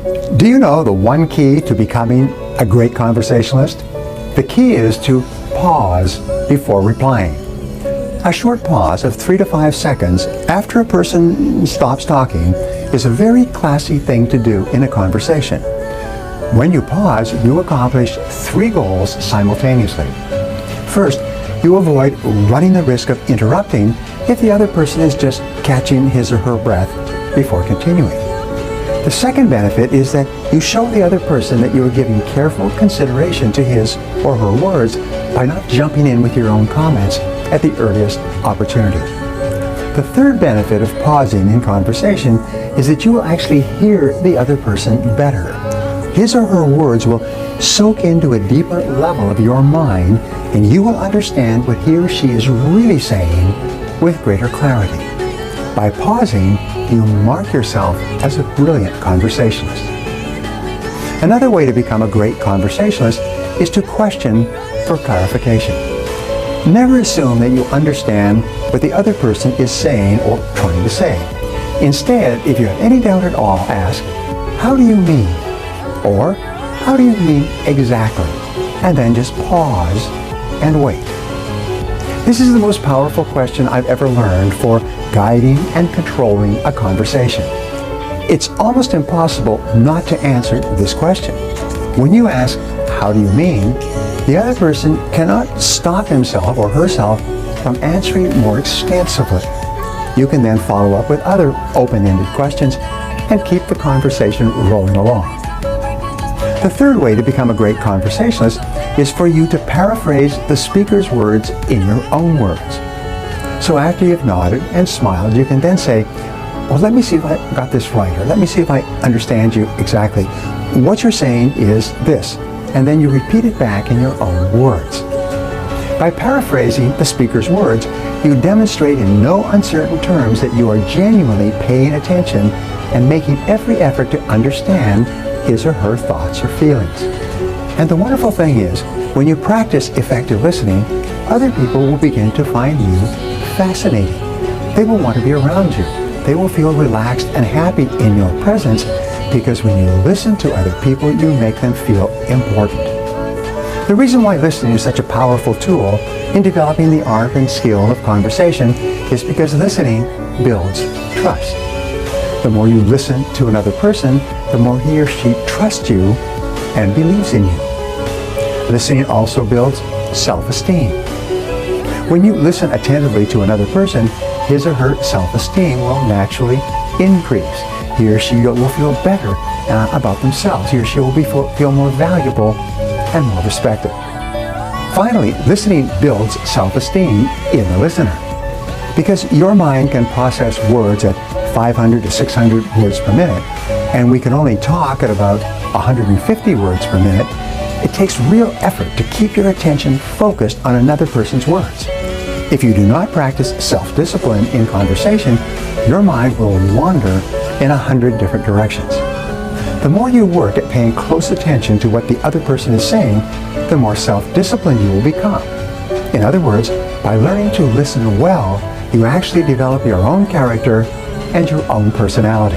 Do you know the one key to becoming a great conversationalist? The key is to pause before replying. A short pause of 3 to 5 seconds after a person stops talking is a very classy thing to do in a conversation. When you pause, you accomplish 3 goals simultaneously. First, you avoid running the risk of interrupting if the other person is just catching his or her breath before continuing. The second benefit is that you show the other person that you are giving careful consideration to his or her words by not jumping in with your own comments at the earliest opportunity. The third benefit of pausing in conversation is that you will actually hear the other person better. His or her words will soak into a deeper level of your mind, and you will understand what he or she is really saying with greater clarity. By pausing, you mark yourself as a brilliant conversationalist. Another way to become a great conversationalist is to question for clarification. Never assume that you understand what the other person is saying or trying to say. Instead, if you have any doubt at all, ask, "How do you mean?" Or, "How do you mean exactly?" And then just pause and wait. This is the most powerful question I've ever learned for guiding and controlling a conversation. It's almost impossible not to answer this question. When you ask, "How do you mean?" the other person cannot stop himself or herself from answering more extensively. You can then follow up with other open-ended questions and keep the conversation rolling along. The third way to become a great conversationalist is for you to paraphrase the speaker's words in your own words. So after you've nodded and smiled, you can then say, "Well, let me see if I got this right," or "Let me see if I understand you exactly. What you're saying is this," and then you repeat it back in your own words. By paraphrasing the speaker's words, you demonstrate in no uncertain terms that you are genuinely paying attention and making every effort to understand his or her thoughts or feelings. And the wonderful thing is, when you practice effective listening, other people will begin to find you fascinating. They will want to be around you. They will feel relaxed and happy in your presence because when you listen to other people, you make them feel important. The reason why listening is such a powerful tool in developing the art and skill of conversation is because listening builds trust. The more you listen to another person, the more he or she trusts you and believes in you. Listening also builds self-esteem. When you listen attentively to another person, his or her self-esteem will naturally increase. He or she will feel better about themselves. He or she will feel more valuable and more respected. Finally, listening builds self-esteem in the listener. Because your mind can process words at 500 to 600 words per minute, and we can only talk at about 150 words per minute, it takes real effort to keep your attention focused on another person's words. If you do not practice self-discipline in conversation, your mind will wander in 100 different directions. The more you work at paying close attention to what the other person is saying, the more self-disciplined you will become. In other words, by learning to listen well, you actually develop your own character and your own personality.